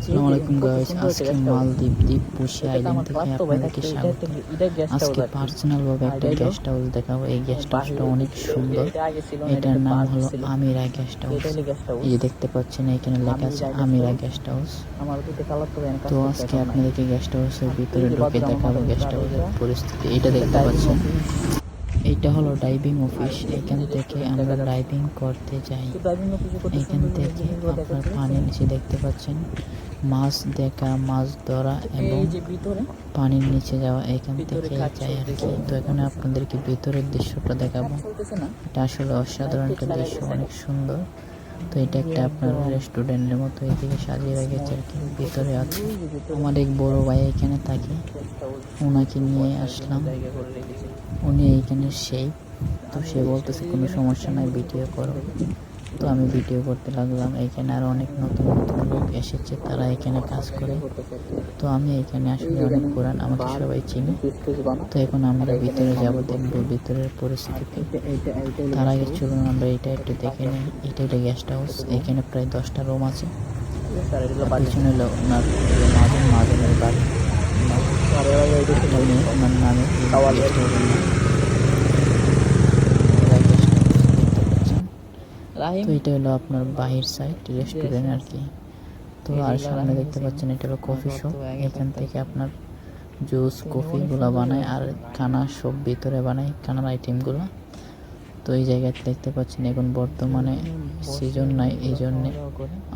আসসালামু আলাইকুম গাইস, আজকে মালদ্বীপ দ্বীপ পুশি আইল্যান্ড থেকে আপনাদেরকে স্বাগত। আজকে পার্সোনাল ভাবে একটা গেস্ট হাউস দেখাবো। এই গেস্ট হাউসটা অনেক সুন্দর। এটার নাম হলো আমিরা গেস্ট হাউস। এই যে দেখতে পাচ্ছেন এখানে লেখা আছে আমিরা গেস্ট হাউস। তো আজকে আপনাদেরকে গেস্ট হাউসের ভিতরে ঢুকে দেখাবো গেস্ট হাউসের পরিস্থিতি। এটা দেখতে পাচ্ছেন, এইটা হলো ডাইভিং অফিস। এখান থেকে আমরা ডাইভিং করতে যাই। এখান থেকে আপনার পানির নিচে দেখতে পাচ্ছেন মাছ দেখা, মাছ ধরা এবং পানির নিচে যাওয়া এখান থেকে যাই আর কি। তো এখানে আপনাদেরকে ভিতরের দৃশ্যটা দেখাবো। এটা আসলে অসাধারণ একটা দৃশ্য, অনেক সুন্দর। তো এটা একটা আপনার রেস্টুরেন্টের মতো এদিকে সাজিয়ে রেখেছে আর কি। ভিতরে আছে আমার এক বড় ভাই এখানে থাকে, ওনাকে নিয়ে আসলাম। উনি এইখানে সেই, তো সে বলতেছে কোনো সমস্যা নাই, ভিডিও করো। তো আমি ভিডিও করতে লাগলাম। এখানে আরও অনেক নতুন নতুন লোক এসেছে, তারা এখানে কাজ করে। তো আমি এখানে আসলে অনেক পুরান, আমাকে সবাই চিনে। তো এখন আমরা ভিতরে যাব, দেখবো ভিতরের পরিস্থিতি। তার আগে চলুন আমরা এটা একটু দেখে নিই। এটা একটা গেস্ট হাউস। এখানে প্রায় 10টা রুম আছে। পিছনে হলো ওনার মাজনের বাড়ি, ওনার নামে গেস্ট হাউসের নাম। তো এটা হলো আপনার বাহির সাইড রেস্টুরেন্ট আর কি। তো আর সামনে দেখতে পাচ্ছেন এটা হলো কফি শপ। এখান থেকে আপনার জুস কফিগুলো বানায় আর খানা সব ভিতরে বানায়, খানার আইটেমগুলো। তো এই জায়গাতে দেখতে পাচ্ছেন এখন বর্তমানে সিজন নাই, এই জন্যে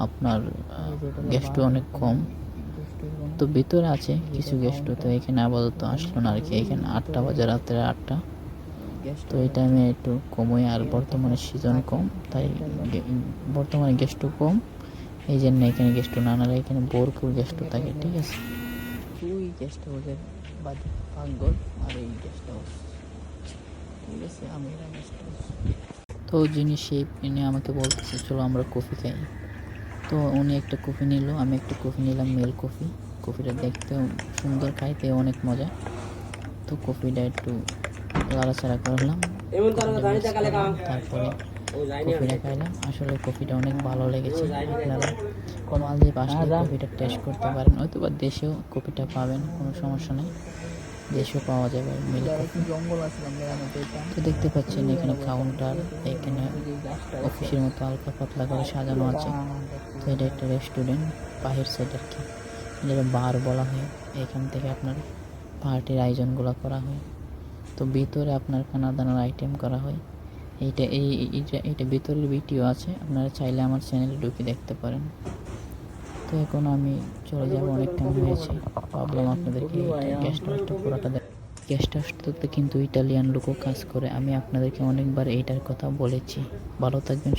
আপনার গেস্টও অনেক কম। তো ভিতরে আছে কিছু গেস্টও, তো এখানে আপাতত আসলো না আর কি। এখানে 8টা বাজে, রাত্রে 8টা। তো এই টাইমে একটু কমই, আর বর্তমানে সিজন কম, তাই বর্তমানে গেস্টও কম। এই জন্য এখানে গেস্টও না নাহলে এখানে ভরপুর গেস্টও থাকে, ঠিক আছে। ওই গেস্ট হাউসের বাদে পাকঘর আর এই গেস্ট হাউস, ঠিক আছে, আমিরা গেস্ট হাউস। তো যিনি সেই তিনি আমাকে বলতেছে চলো আমরা কফি খাই। তো উনি একটা কফি নিল, আমি একটা কফি নিলাম, মেল কফি। কফিটা দেখতেও সুন্দর, খাইতে অনেক মজা। তো কফিটা একটু লাড়াচাড়া করলাম, তারপরে কফিটা খাইলাম। আসলে কফিটা অনেক ভালো লেগেছে। আপনারা মালদ্বীপ আসলে কফিটা টেস্ট করতে পারেন, হয়তো বা দেশেও কফিটা পাবেন, কোনো সমস্যা নেই, দেশেও পাওয়া যাবে মিল কফি। তো দেখতে পাচ্ছেন এখানে কাউন্টার, এখানে অফিসের মতো হালকা পাতলা করে সাজানো আছে। তো এটা একটা রেস্টুরেন্ট বাহির সাইড আর কি, যেটা বার বলা হয়। এখান থেকে আপনার পার্টির আয়োজনগুলো করা হয়। তো ভিতরে আপনার খানা দানার আইটেম করা হয়। এইটা ভিতরের ভিডিও আছে, আপনারা চাইলে আমার চ্যানেলে ঢুকে দেখতে পারেন। তো এখন আমি চলে যাব, অনেক টাইম হয়েছে, ভাবলাম আপনাদেরকে গেস্ট হাউসটা পুরোটা গেস্ট হাউসটাতে কিন্তু ইটালিয়ান লোকও কাজ করে। আমি আপনাদেরকে অনেকবার এইটার কথা বলেছি। ভালো থাকবেন।